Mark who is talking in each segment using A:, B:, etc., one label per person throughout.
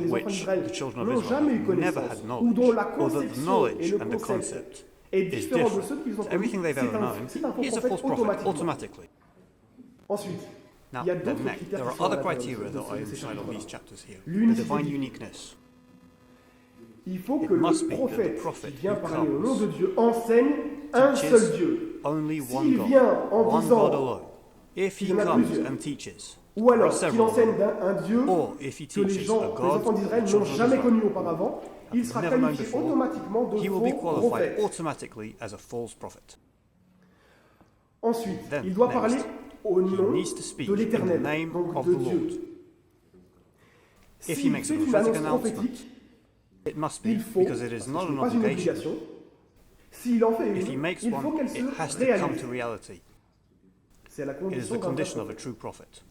A: les enfants
B: which
A: d'Israël
B: the children of
A: n'ont jamais eu
B: Israel never
A: connaissance,
B: had
A: ou dont la
B: knowledge, or that the
A: conception et
B: knowledge
A: le
B: and the
A: concept
B: concept
A: est
B: is
A: différent de
B: different.
A: ceux qu'ils ont
B: So
A: connus.
B: everything they've ever known
A: C'est un faux
B: is a
A: prophète
B: false prophet
A: automatiquement.
B: automatically.
A: Ensuite,
B: Now,
A: il y a
B: then
A: d'autres
B: next,
A: critères
B: there
A: qui
B: are
A: sont à
B: other
A: l'intérieur
B: criteria that
A: de
B: I
A: ces
B: recite on
A: chapitres-là.
B: these chapters here. The
A: L'unité
B: divine
A: divine.
B: uniqueness.
A: Il faut
B: It
A: que
B: must
A: le
B: be that the
A: prophète
B: prophet
A: qui vient
B: who
A: parler au nom
B: comes
A: de Dieu enseigne un
B: teaches
A: seul Dieu.
B: only one
A: S'il
B: God,
A: vient en
B: one
A: disant
B: God alone. If he
A: qu'il y en a
B: comes
A: plusieurs,
B: and teaches,
A: ou
B: there are
A: alors qu'il
B: several of
A: enseigne
B: them,
A: un Dieu
B: or if he
A: que les
B: teaches a God
A: enfants d'Israël
B: the
A: n'ont
B: children of
A: jamais
B: Israel
A: connu auparavant, il
B: have
A: sera
B: never known
A: qualifié
B: before,
A: automatiquement de
B: he will be
A: faux
B: qualified
A: prophète.
B: automatically as a false prophet.
A: Ensuite,
B: Then,
A: il doit
B: next,
A: parler au
B: he
A: nom
B: needs to speak
A: de
B: in the
A: l'Éternel,
B: name
A: donc
B: of
A: de
B: the Lord.
A: Dieu.
B: If he
A: S'il
B: makes
A: fait
B: a
A: une
B: prophetic
A: annonce
B: announcement,
A: prophétique,
B: it must be,
A: il faut,
B: because it
A: parce
B: is
A: que
B: not
A: ce
B: an
A: n'est pas une
B: obligation,
A: obligation, s'il en fait
B: if he
A: une,
B: makes
A: il faut
B: one,
A: qu'elle
B: it
A: se
B: has to come
A: réalise.
B: to reality.
A: C'est la
B: It is
A: condition
B: the
A: d'un vrai
B: condition of a
A: prophète.
B: true prophet.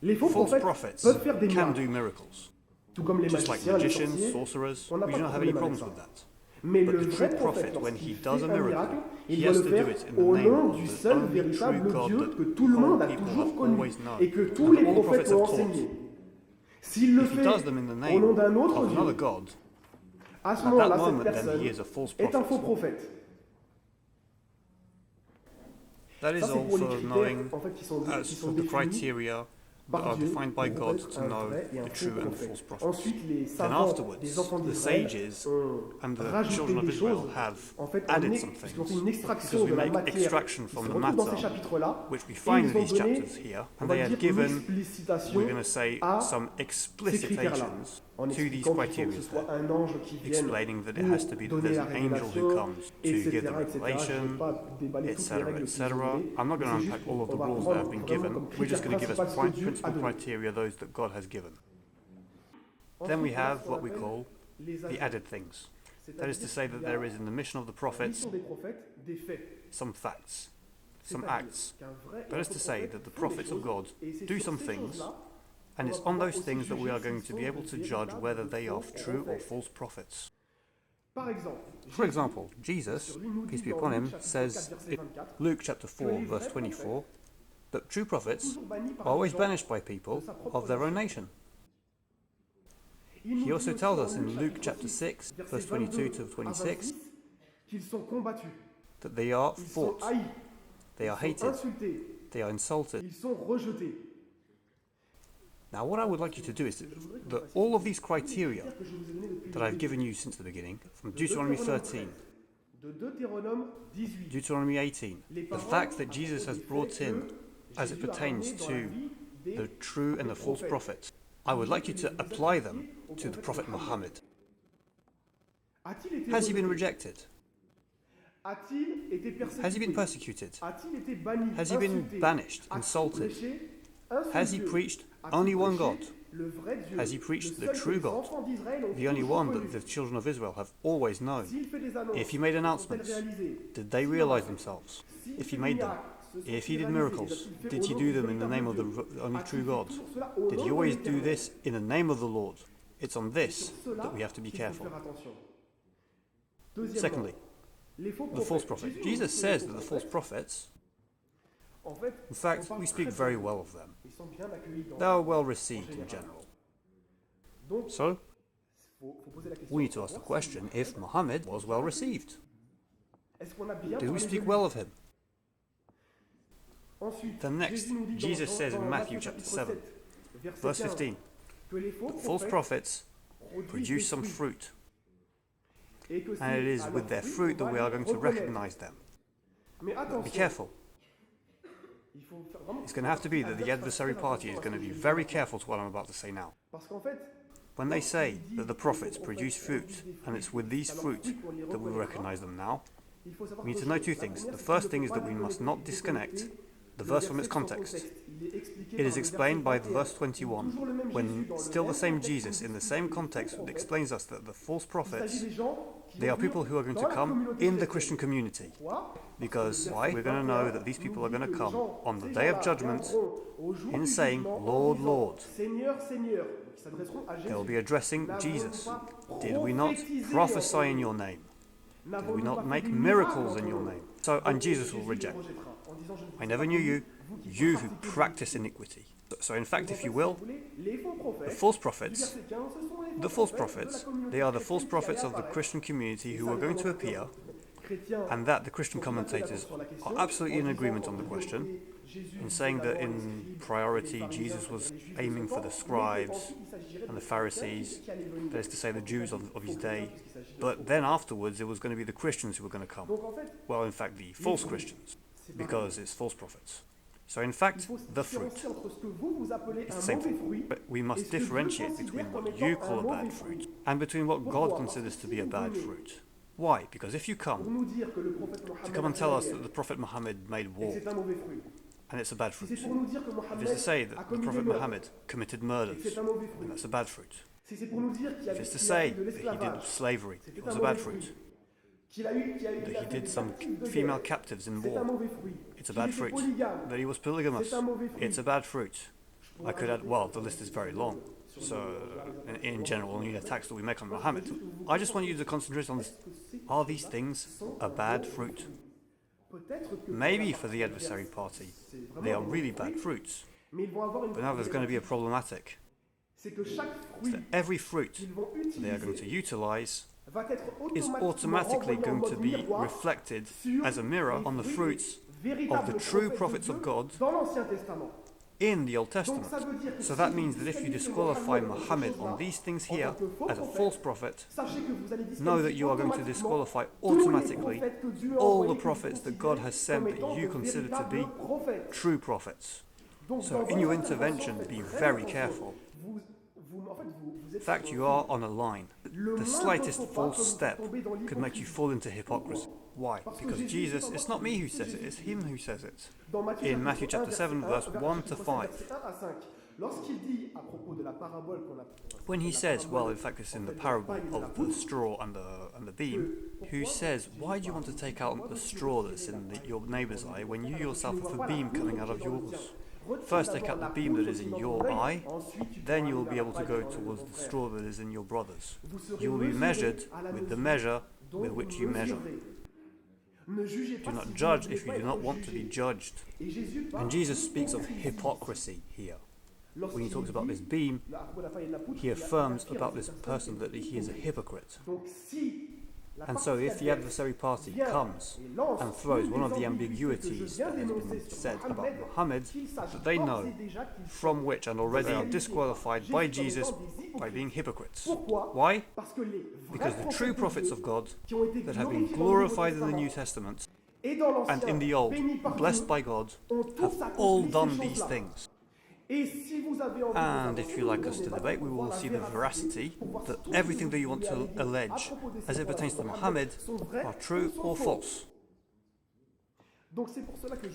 A: Les faux
B: False
A: prophètes
B: prophets
A: peuvent faire des
B: can
A: miracles,
B: do miracles,
A: tout comme les
B: just like
A: magiciens, les
B: magicians,
A: sorciers.
B: sorcerers.
A: On n'a
B: We
A: pas
B: do
A: de
B: not have any
A: problème avec
B: problems
A: ça.
B: with that.
A: Mais
B: But
A: le
B: the
A: vrai
B: true
A: prophète,
B: prophet, when he
A: lorsqu'il
B: does
A: fait
B: a
A: un
B: miracle,
A: miracle,
B: he
A: il doit
B: has
A: le
B: to
A: faire
B: do it in the
A: au
B: name
A: nom
B: of
A: du
B: the
A: seul
B: only true
A: véritable
B: God
A: Dieu
B: that
A: que tout le monde a
B: all people
A: toujours
B: have
A: connu
B: always known,
A: et que tous
B: and
A: les
B: all the
A: prophètes
B: prophets
A: ont
B: have taught.
A: enseigné. S'il le
B: If he
A: fait
B: does them in the
A: au
B: name
A: nom d'un autre
B: of another
A: Dieu,
B: God,
A: à ce
B: at that
A: moment-là, cette
B: moment then
A: personne
B: he is a false
A: est un faux
B: prophet.
A: prophète.
B: That is
A: Ça, c'est
B: all
A: pour les
B: for
A: critères
B: knowing
A: en fait, qui sont
B: as for the
A: définis
B: criteria that
A: par
B: are
A: Dieu
B: defined by
A: pour
B: God
A: être
B: to
A: un
B: know
A: vrai et un
B: the
A: faux
B: true and
A: prophète.
B: false prophets.
A: Ensuite, les
B: Then
A: savants
B: afterwards,
A: des enfants
B: the
A: d'Israël
B: sages
A: ont
B: and the
A: rajouté
B: children of
A: des
B: Israel
A: choses.
B: have
A: En fait,
B: added some
A: puisqu'on fait une
B: things,
A: extraction
B: because we
A: de la
B: make
A: matière
B: extraction
A: qui
B: from
A: se
B: the
A: retrouve dans ces
B: matter,
A: chapitres-là,
B: which we
A: et
B: find
A: ils
B: in
A: ont
B: these
A: donné,
B: chapters here,
A: on
B: and
A: va
B: they
A: dire,
B: have
A: une
B: given,
A: explicitation
B: we're going to say,
A: à
B: some
A: ces critères-là,
B: explicitations
A: en
B: to these
A: expliquant qu'il faut que ce
B: criteria
A: soit
B: there,
A: un ange qui vienne
B: explaining that it has to be
A: pour
B: that
A: donner
B: there's
A: la
B: an angel who
A: révélation,
B: comes to
A: etc.,
B: give the
A: etc. Je ne vais
B: revelation,
A: pas déballer toutes les
B: etc.,
A: règles qu'ils ont
B: etc.
A: données,
B: I'm not
A: mais
B: going to
A: c'est
B: unpack
A: juste
B: all of the
A: qu'on va
B: rules that have
A: prendre
B: been
A: vraiment
B: given.
A: comme
B: We're just
A: critère
B: going to give us
A: principal ce que Dieu a
B: principal
A: donné.
B: criteria, those that God has given. Then we have what we call the added things. That is to say that there is in the mission of the prophets
A: Mission des prophètes, des faits.
B: some facts, some
A: C'est-à-dire
B: acts.
A: qu'un vrai et
B: That
A: un
B: is to
A: faux
B: say
A: prophète
B: that the
A: font des
B: prophets of
A: choses,
B: God
A: et c'est
B: do
A: sur
B: some
A: ces
B: things,
A: choses-là
B: and
A: qu'on
B: it's
A: va
B: on
A: pouvoir
B: those
A: aussi
B: things that we
A: juger
B: are going
A: s'ils
B: to be
A: sont
B: able
A: de
B: to judge
A: véritables
B: whether
A: ou
B: they
A: faux
B: are true or
A: prophètes.
B: false prophets.
A: Par exemple,
B: For example, Jesus,
A: sur lui nous
B: peace
A: dit
B: be
A: dans
B: upon
A: Luc
B: him,
A: chapitre 4,
B: says
A: verset
B: in
A: 24,
B: Luke chapter
A: que
B: 4,
A: les
B: verse
A: vrais
B: 24,
A: prophètes
B: that true prophets
A: toujours bannis par
B: are
A: les
B: always
A: gens
B: banished by
A: de
B: people
A: sa propre
B: of their own
A: nation.
B: nation.
A: Il nous
B: He
A: dit
B: also
A: aussi
B: tells
A: dans
B: us in Luke
A: chapitre
B: chapter
A: 6,
B: 6,
A: versets
B: verse 22 to
A: 22 à
B: 26,
A: 26, qu'ils sont combattus,
B: that they are
A: ils sont
B: fought,
A: haïs,
B: they are
A: ils sont
B: hated,
A: insultés,
B: they are insulted.
A: ils sont rejetés.
B: Now, what I would like you to do is that all of these criteria that I've given you since the beginning, from Deuteronomy 13,
A: de Deutéronome 18,
B: Deuteronomy 18, the fact that Jesus has brought in as it pertains to the true and the false prophets, I would like you to apply them to the Prophet Mohammed.
A: A-t-il été
B: Has he been
A: rejeté?
B: rejected?
A: A-t-il été persécuté?
B: Has he been persecuted?
A: A-t-il été banni,
B: Has he been
A: insulté?
B: banished,
A: A-t-il
B: insulted?
A: prêché un seul
B: Has he
A: Dieu?
B: preached
A: A-t-il
B: only one
A: prêché
B: God?
A: le vrai Dieu?
B: Has he preached
A: Le
B: the
A: seul
B: true
A: que les
B: God?
A: enfants d'Israël ont
B: The only
A: toujours
B: one
A: connu?
B: that the children of Israel have always known.
A: S'il fait des annonces,
B: If he made
A: sont-elles
B: announcements,
A: réalisées?
B: did they
A: S'il
B: realize
A: en a fait,
B: themselves?
A: s'il
B: If
A: fait
B: he
A: des
B: made them,
A: miracles, se sont-ils
B: if he did
A: réalisés?
B: miracles,
A: Les a-t-il fait
B: did
A: au
B: he
A: nom
B: do
A: du
B: them in the name of
A: véritable
B: the
A: Dieu?
B: only
A: A-t-il
B: true
A: fait
B: God?
A: toujours cela au
B: Did
A: nom
B: he
A: de
B: always do
A: l'Éternel?
B: this in the name of the Lord? It's on
A: C'est
B: this
A: sur cela
B: that we have to be
A: qu'il faut
B: careful.
A: faire attention. Deuxièmement,
B: Secondly,
A: les faux
B: the false
A: prophètes.
B: prophet.
A: Jésus nous
B: Jesus
A: dit que
B: says
A: les
B: that
A: faux
B: the false
A: prophètes,
B: prophets,
A: en fait,
B: in fact,
A: on parle
B: we speak
A: très
B: very
A: bien
B: well
A: d'eux.
B: of them.
A: Ils sont bien accueillis dans
B: They are well received in
A: général.
B: general.
A: Donc,
B: So,
A: faut poser la question.
B: we need to ask the question if Muhammad was well received.
A: Est-ce qu'on a bien
B: Did we
A: parlé de
B: speak
A: lui?
B: well of him?
A: Ensuite,
B: Then next,
A: Jésus nous dit
B: Jesus
A: dans
B: says in Matthew
A: chapitre
B: chapter 7,
A: 7, verset
B: verse
A: 15,
B: 15,
A: que les faux
B: false prophets produce some fruit,
A: et que
B: and it
A: c'est
B: is
A: à
B: with
A: leurs
B: their
A: fruits
B: fruit
A: qu'on
B: that
A: va
B: we are
A: les
B: going to
A: reconnaître.
B: recognize them.
A: Mais
B: Be
A: attention,
B: careful.
A: il faut faire vraiment
B: It's going to have to be that the adversary party is going to be very careful to what I'm about to say now.
A: Parce qu'en fait,
B: When they say that the prophets produce fruit, and it's with these fruit that we recognize them now,
A: il faut savoir
B: we need
A: deux
B: to know
A: choses.
B: two
A: La
B: things.
A: première,
B: The
A: c'est
B: first
A: qu'il
B: thing
A: ne
B: is
A: faut
B: that
A: pas
B: we must
A: déconnecter-
B: not disconnect the
A: le
B: verse from
A: verset
B: its
A: de son
B: context.
A: contexte. Il est expliqué
B: It
A: par
B: is
A: le
B: explained
A: verset
B: by the verse 21,
A: toujours le même Jésus
B: when
A: dans le
B: still the
A: même
B: same
A: contexte
B: Jesus,
A: nous
B: in the
A: dit
B: same
A: que les
B: context,
A: faux prophètes,
B: explains us that the false
A: il
B: prophets,
A: s'agit des gens qui
B: they
A: vont
B: are people who are going
A: dans
B: to
A: la
B: come
A: communauté
B: in the
A: chrétienne.
B: Christian community.
A: Pourquoi?
B: Because
A: Parce que
B: why?
A: le
B: We're
A: verset
B: going to know
A: 21
B: that these people
A: nous
B: are going
A: dit
B: to
A: que les
B: come
A: gens,
B: on the
A: ces
B: day of
A: gens-là
B: judgment
A: viendront au jour
B: in
A: du
B: saying,
A: jugement en
B: Lord,
A: disant,
B: Lord.
A: Seigneur, Seigneur, qui s'adresseront à Jésus.
B: They'll be addressing
A: N'avons-nous
B: Jesus.
A: pas
B: Did we not
A: prophétisé en
B: prophesy
A: ton
B: in
A: nom?
B: your name? Did
A: N'avons-nous
B: we
A: pas
B: not
A: fait
B: make
A: des
B: miracles
A: miracles
B: in
A: en
B: your
A: ton
B: name?
A: nom?
B: So, and
A: Donc,
B: Jesus will
A: Jésus les
B: reject.
A: rejettera en disant, je ne vous
B: I
A: ai
B: never
A: pas
B: knew
A: connu,
B: you,
A: vous qui
B: you who
A: pratiquez
B: practice
A: l'iniquité.
B: iniquity. So in fact,
A: Donc, en
B: if
A: fait,
B: you
A: si
B: will,
A: vous voulez, les faux prophètes,
B: the false
A: du
B: prophets,
A: verset 15, ce sont les faux
B: the false
A: prophètes de la
B: prophets,
A: communauté
B: they are the false
A: chrétienne qui
B: prophets
A: allaient
B: of the
A: apparaître.
B: Christian community
A: Et
B: who
A: ça,
B: are
A: les
B: going to
A: commentateurs
B: appear,
A: chrétiens
B: and that the Christian
A: sont tout à fait d'accord
B: commentators
A: sur la question,
B: are absolutely
A: en
B: in
A: disant,
B: agreement on
A: en
B: the question,
A: priorité,
B: in saying that in priority Jesus was aiming for the scribes and the Pharisees, that is to say the Jews of his day, but then afterwards it was going to be the Christians who were going to come. Well, in fact, the false Christians, because it's false prophets. So in fact, the fruit is the same thing. But we must differentiate between what you call a bad fruit and between what God considers to be a bad fruit. Why? Because if you come and tell us that the Prophet Muhammad made war, and it's a bad fruit. If it's to say that the Prophet Muhammad committed murders, then that's a bad fruit. If it's to say that he did slavery, it was a bad fruit. That he did some female captives in war, it's a bad fruit. That he was polygamous, it's a bad fruit. I could add, well, the list is very long. So, in general, only the attacks that we make on Muhammad. I just want you to concentrate on this. Are these things a bad fruit? Maybe for the adversary party, they are really bad fruits. But now there's going to be a problematic. That every fruit they are going to utilize is automatically going to be reflected as a mirror on the fruits of the true prophets of God in the Old Testament. So that means that if you disqualify Muhammad on these things here as a false prophet, know that you are going to disqualify automatically all the prophets that God has sent that you consider to be true prophets. So in your intervention, be very careful. In fact, you are on a line. The slightest false step could make you fall into hypocrisy. Why? Because Jesus, it's not me who says it, it's him who says it. In Matthew chapter 7, verse 1 to 5. When he says, well, in fact it's in the parable of the straw and the beam, who says, why do you want to take out the straw that's in your neighbour's eye when you yourself have a beam coming out of yours? First take out the beam that is in your eye, then you will be able to go towards the straw that is in your brother's. You will be measured with the measure with which you measure. Do not judge if you do not want to be judged. And Jesus speaks of hypocrisy here. When he talks about this beam, he affirms about this person that he is a hypocrite. And so if the adversary party comes and throws one of the ambiguities that has been said about Muhammad, that they know from which and already are disqualified by Jesus by being hypocrites. Why? Because the true prophets of God that have been glorified in the New Testament and in the Old, blessed by God, have all done these things. And if you like us to debate, we will see the veracity that everything that you want to allege as it pertains to Muhammad are true or false.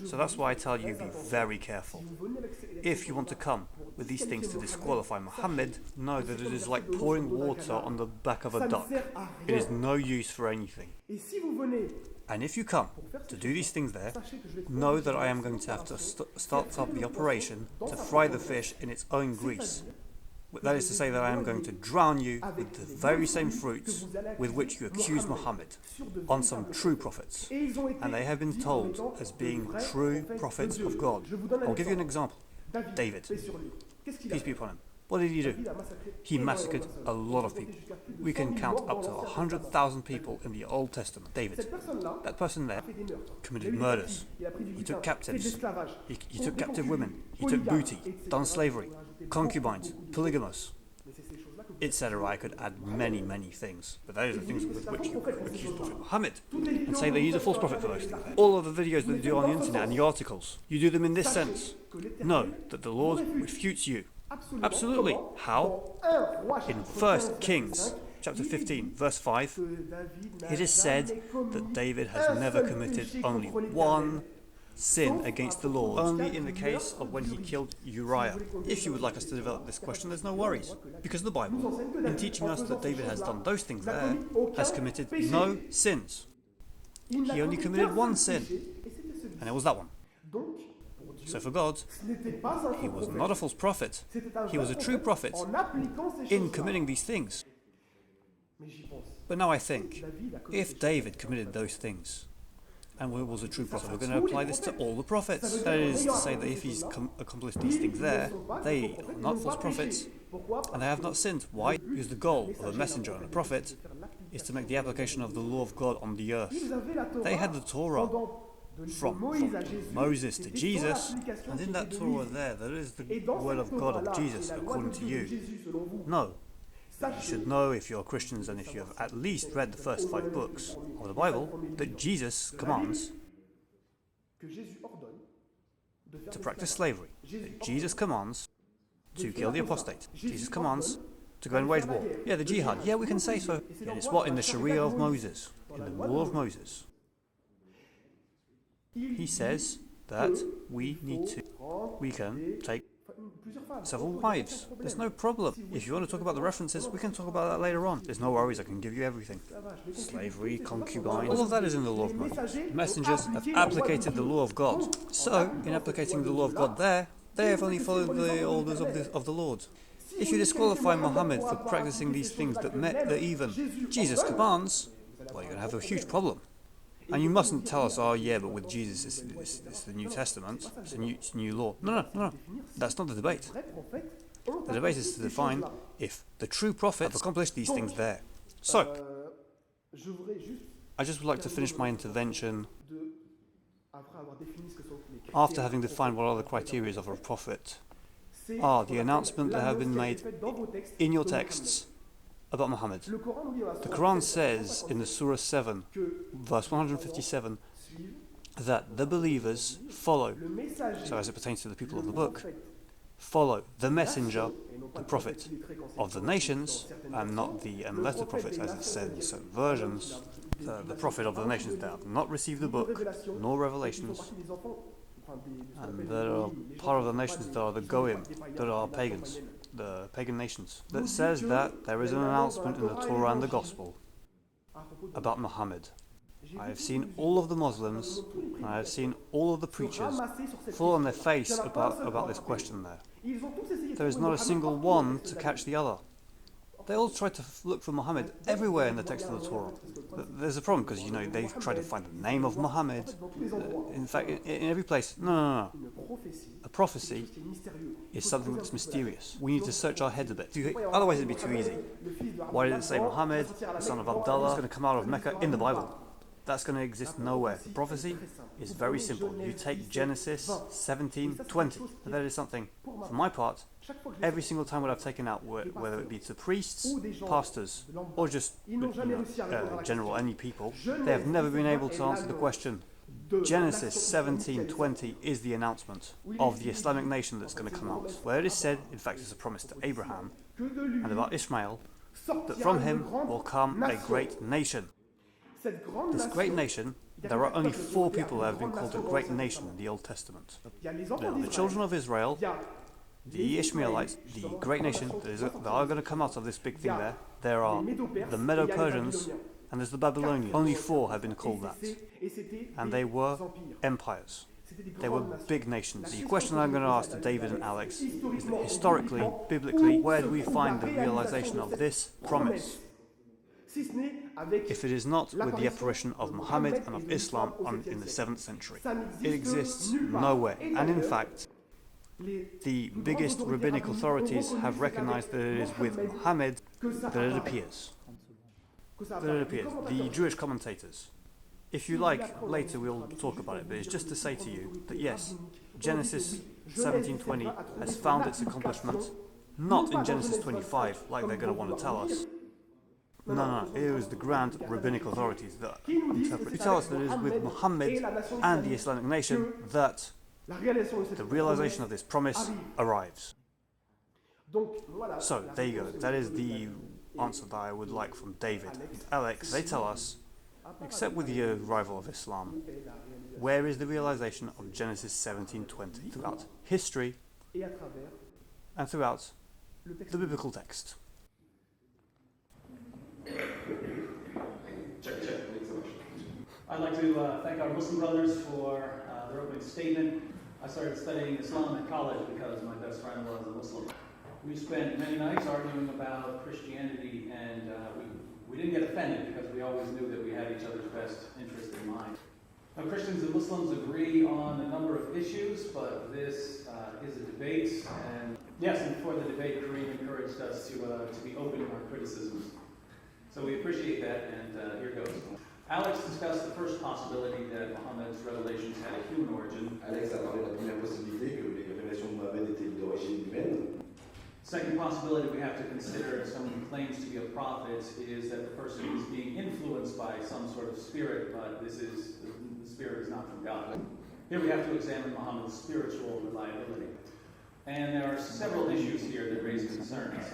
B: So that's why I tell you, be very careful. If you want to come with these things to disqualify Muhammad, know that it is like pouring water on the back of a duck. It is no use for anything. And if you come to do these things there, know that I am going to have to start up the operation to fry the fish in its own grease. That is to say that I am going to drown you with the very same fruits with which you accuse Muhammad on some true prophets. And they have been told as being true prophets of God. I'll give you an example. David, peace be upon him. What did he do? He massacred a lot of people. We can count up to 100,000 people in the Old Testament. David, that person there, committed murders. He took captives. He took captive women. He took booty, done slavery, concubines, polygamous, etc. I could add many, many things. But those are the things with which you accuse Prophet Muhammad and say that he's a false prophet for those things. All of the videos that you do on the internet and the articles, you do them in this sense. Know that the Lord refutes you. Absolutely. How? In 1 Kings chapter 15 verse 5, it is said that David has never committed only one sin against the Lord, only in the case of when he killed Uriah. If you would like us to develop this question, there's no worries, because the Bible, in teaching us that David has done those things there, has committed no sins. He only committed one sin, and it was that one. So for God, he was not a false prophet, he was a true prophet in committing these things. But now I think, if David committed those things, and was a true prophet, we're going to apply this to all the prophets. That is to say that if he's accomplished these things there, they are not false prophets, and they have not sinned. Why? Because the goal of a messenger and a prophet is to make the application of the law of God on the earth. They had the Torah from Moses to Jesus, and in that Torah there is the word of God of Jesus according to you. No. You should know, if you're Christians and if you have at least read the first 5 books of the Bible, that Jesus commands to practice slavery. That Jesus commands to kill the apostate. Jesus commands to go and wage war. Yeah, the jihad. Yeah, we can say so. And it's what? In the Sharia of Moses. In the law of Moses. He says that we can take several wives. There's no problem. If you want to talk about the references, we can talk about that later on. There's no worries, I can give you everything. Slavery, concubines, all of that is in the law of Moses. Messengers have applicated the law of God. So, in applicating the law of God there, they have only followed the orders of the Lord. If you disqualify Mohammed for practicing these things that even Jesus commands, well, you're going to have a huge problem. And you mustn't tell us, oh yeah, but with Jesus it's the New Testament, it's a new law. No. That's not the debate. The debate is to define if the true prophets have accomplished these things there. So, I just would like to finish my intervention after having defined what are the criteria of a prophet are the announcement that have been made in your texts about Muhammad. The Quran says in the Surah 7, verse 157, that the believers follow, so as it pertains to the people of the book, follow the messenger, the prophet of the nations, and not the letter prophets, as it said in certain versions, the prophet of the nations that have not received the book, nor revelations, and that are part of the nations that are the Goyim, that are pagans, the pagan nations, that says that there is an announcement in the Torah and the Gospel about Muhammad. I have seen all of the Muslims, and I have seen all of the preachers fall on their face about this question there. There is not a single one to catch the other. They all try to look for Muhammad everywhere in the text of the Torah. There's a problem because, they try to find the name of Muhammad. In fact, in every place. No. A prophecy is something that's mysterious. We need to search our heads a bit. Otherwise it'd be too easy. Why did it say Muhammad, the son of Abdullah, is going to come out of Mecca in the Bible? That's going to exist nowhere. The prophecy is very simple. You take Genesis 17:20, and that is something, for my part, every single time what I've taken out, whether it be to priests, pastors, or just general any people, they have never been able to answer the question. Genesis 17:20 is the announcement of the Islamic nation that's going to come out, where it is said, in fact it's a promise to Abraham, and about Ishmael, that from him will come a great nation. This great nation, there are only 4 people that have been called a great nation in the Old Testament. The children of Israel, the Ishmaelites, the great nation that are going to come out of this big thing there. There are the Medo-Persians, and there's the Babylonians. Only 4 have been called that. And they were empires. They were big nations. The question I'm going to ask to David and Alex is that historically, biblically, where do we find the realization of this promise? If it is not with the apparition of Muhammad and of Islam in the 7th century. It exists nowhere. And in fact, the biggest rabbinic authorities have recognized that it is with Muhammad that it appears. The Jewish commentators. If you like, later we'll talk about it, but it's just to say to you that yes, Genesis 17:20 has found its accomplishment, not in Genesis 25, like they're going to want to tell us. No, it was the grand rabbinic authorities that interpret. To tell us that it is with Muhammad and the Islamic nation that the realization of this promise arrives. So, there you go. That is the answer that I would like from David. Alex, they tell us, except with the arrival of Islam, where is the realization of Genesis 17:20 throughout history and throughout the biblical text?
C: I'd like to thank our Muslim brothers for their opening statement. I started studying Islam at college because my best friend was a Muslim. We spent many nights arguing about Christianity, and we didn't get offended because we always knew that we had each other's best interest in mind. Now, Christians and Muslims agree on a number of issues, but this is a debate. And yes, and before the debate, Karim encouraged us to be open in our criticisms. So we appreciate that, and here goes. Alex discussed the first possibility that Muhammad's revelations had a human origin.
D: Alex a parlé de la première possibilité que les révélations de Mohamed étaient d'origine humaine.
C: Second possibility we have to consider if someone claims to be a prophet is that the person is being influenced by some sort of spirit, but the spirit is not from God. Here we have to examine Muhammad's spiritual reliability. And there are several issues here that raise concerns.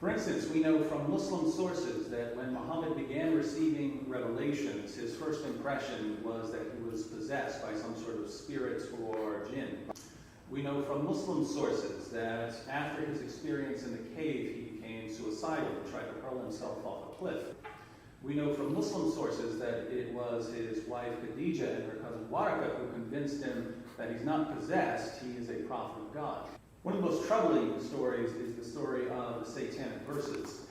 C: For instance, we know from Muslim sources that when Muhammad began receiving revelations, his first impression was that he was possessed by some sort of spirit or jinn. We know from Muslim sources that after his experience in the cave, he became suicidal and tried to hurl himself off a cliff. We know from Muslim sources that it was his wife Khadija and her cousin Waraka who convinced him that he's not possessed, he is a prophet of God. One of the most troubling stories is the story of the Satanic verses.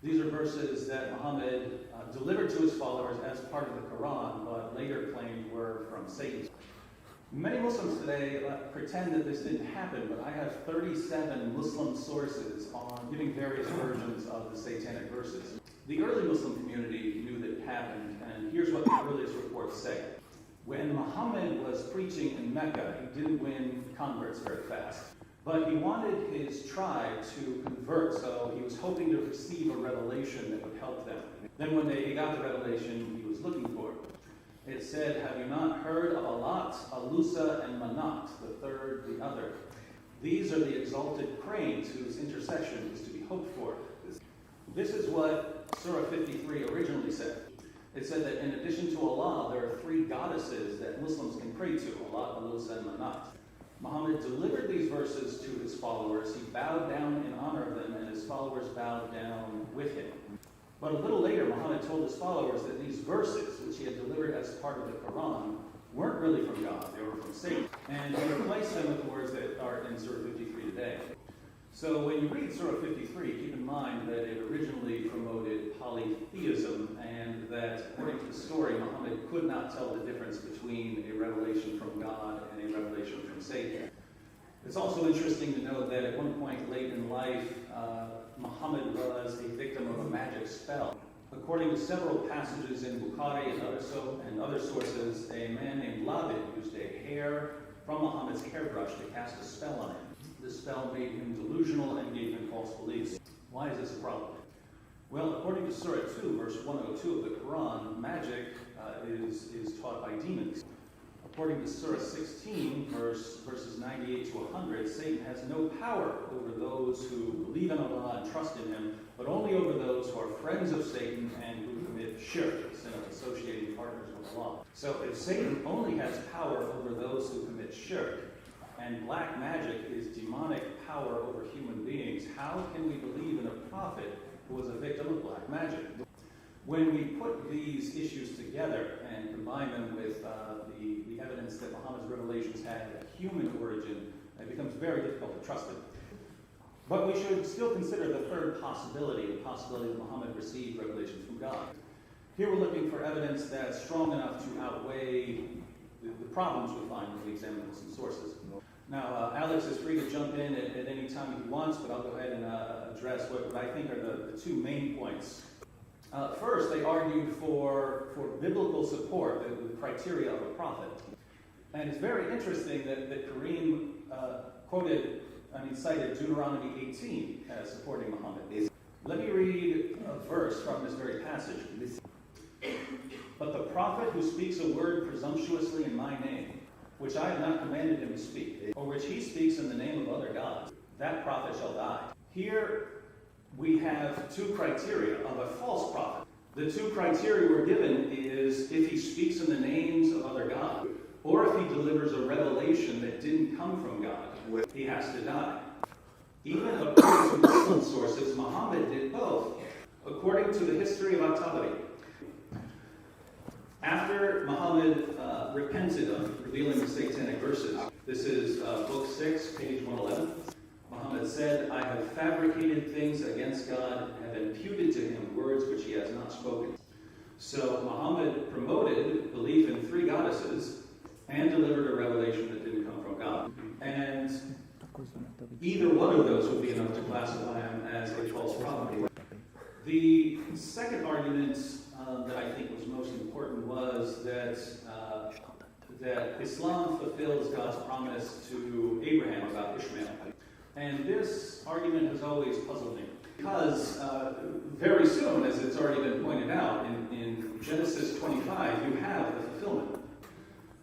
C: These are verses that Muhammad delivered to his followers as part of the Quran, but later claimed were from Satan. Many Muslims today pretend that this didn't happen, but I have 37 Muslim sources on giving various versions of the Satanic verses. The early Muslim community knew that it happened, and here's what the earliest reports say. When Muhammad was preaching in Mecca, he didn't win converts very fast. But he wanted his tribe to convert, so he was hoping to receive a revelation that would help them. Then when he got the revelation he was looking for, it said, "Have you not heard of Alat, Alusa, and Manat, the third, the other? These are the exalted cranes whose intercession is to be hoped for." This is what Surah 53 originally said. It said that in addition to Allah, there are three goddesses that Muslims can pray to, Alat, Alusa, and Manat. Muhammad delivered these verses to his followers. He bowed down in honor of them, and his followers bowed down with him. But a little later, Muhammad told his followers that these verses, which he had delivered as part of the Quran, weren't really from God, they were from Satan. And he replaced them with the words that are in Surah 53 today. So when you read Surah 53, keep in mind that it originally promoted polytheism, and that according to the story, Muhammad could not tell the difference between a revelation from God and a revelation from Satan. It's also interesting to note that at one point late in life, Muhammad was a victim of a magic spell. According to several passages in Bukhari and other sources, a man named Labid used a hair from Muhammad's hairbrush to cast a spell on him. This spell made him delusional and gave him false beliefs. Why is this a problem? Well, according to Surah 2, verse 102 of the Quran, magic is taught by demons. According to Surah 16, verses 98 to 100, Satan has no power over those who believe in Allah and trust in Him, but only over those who are friends of Satan and who commit shirk, the sin of associating partners with Allah. So if Satan only has power over those who commit shirk, and black magic is demonic power over human beings, how can we believe in a prophet who was a victim of black magic? When we put these issues together and combine them with the evidence that Muhammad's revelations had a human origin, it becomes very difficult to trust it. But we should still consider the third possibility, the possibility that Muhammad received revelations from God. Here we're looking for evidence that's strong enough to outweigh the problems we find when we examine Muslim sources. Now, Alex is free to jump in at any time he wants, but I'll go ahead and address what I think are the two main points. First, they argued for biblical support, the criteria of a prophet. And it's very interesting that Karim cited Deuteronomy 18 as supporting Muhammad. Let me read a verse from this very passage. "But the prophet who speaks a word presumptuously in my name, which I have not commanded him to speak, or which he speaks in the name of other gods, that prophet shall die." Here we have two criteria of a false prophet. The two criteria we're given is if he speaks in the names of other gods, or if he delivers a revelation that didn't come from God, he has to die. Even according to Muslim sources, Muhammad did both. According to the history of At-Tabari, after Muhammad repented of revealing the Satanic verses, this is book 6, page 111, Muhammad said, "I have fabricated things against God and have imputed to him words which he has not spoken." So Muhammad promoted belief in three goddesses and delivered a revelation that didn't come from God. And either one of those would be enough to classify him as a false prophet. The second argument that I think was most important was that Islam fulfills God's promise to Abraham about Ishmael. And this argument has always puzzled me because very soon, as it's already been pointed out, in Genesis 25, you have the fulfillment.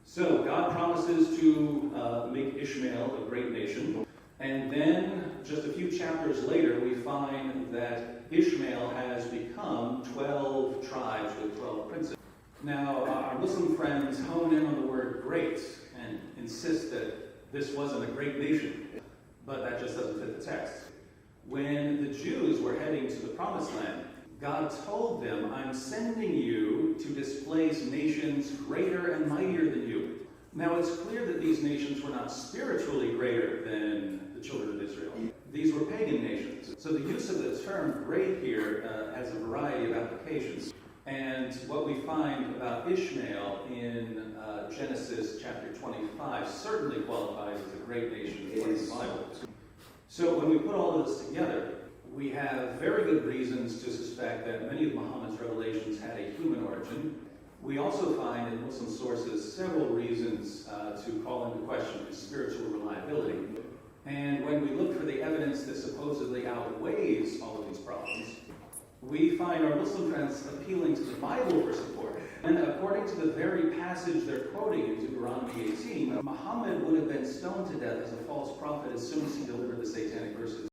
C: So God promises to make Ishmael a great nation. And then, just a few chapters later, we find that Ishmael has become 12 tribes with 12 princes. Now, our Muslim friends hone in on the word great and insist that this wasn't a great nation, but that just doesn't fit the text. When the Jews were heading to the Promised Land, God told them, I'm sending you to displace nations greater and mightier than you. Now, it's clear that these nations were not spiritually greater than the children of Israel. These were pagan nations. So the use of the term great here has a variety of applications. And what we find about Ishmael in Genesis chapter 25 certainly qualifies as a great nation according to the Bible. So when we put all of this together, we have very good reasons to suspect that many of Muhammad's revelations had a human origin. We also find in Muslim sources several reasons to call into question his spiritual reliability. And when we look for the evidence that supposedly outweighs all of these problems, we find our Muslim friends appealing to the Bible for support. And according to the very passage they're quoting in Deuteronomy 18, Muhammad would have been stoned to death as a false prophet as soon as he delivered the satanic verses.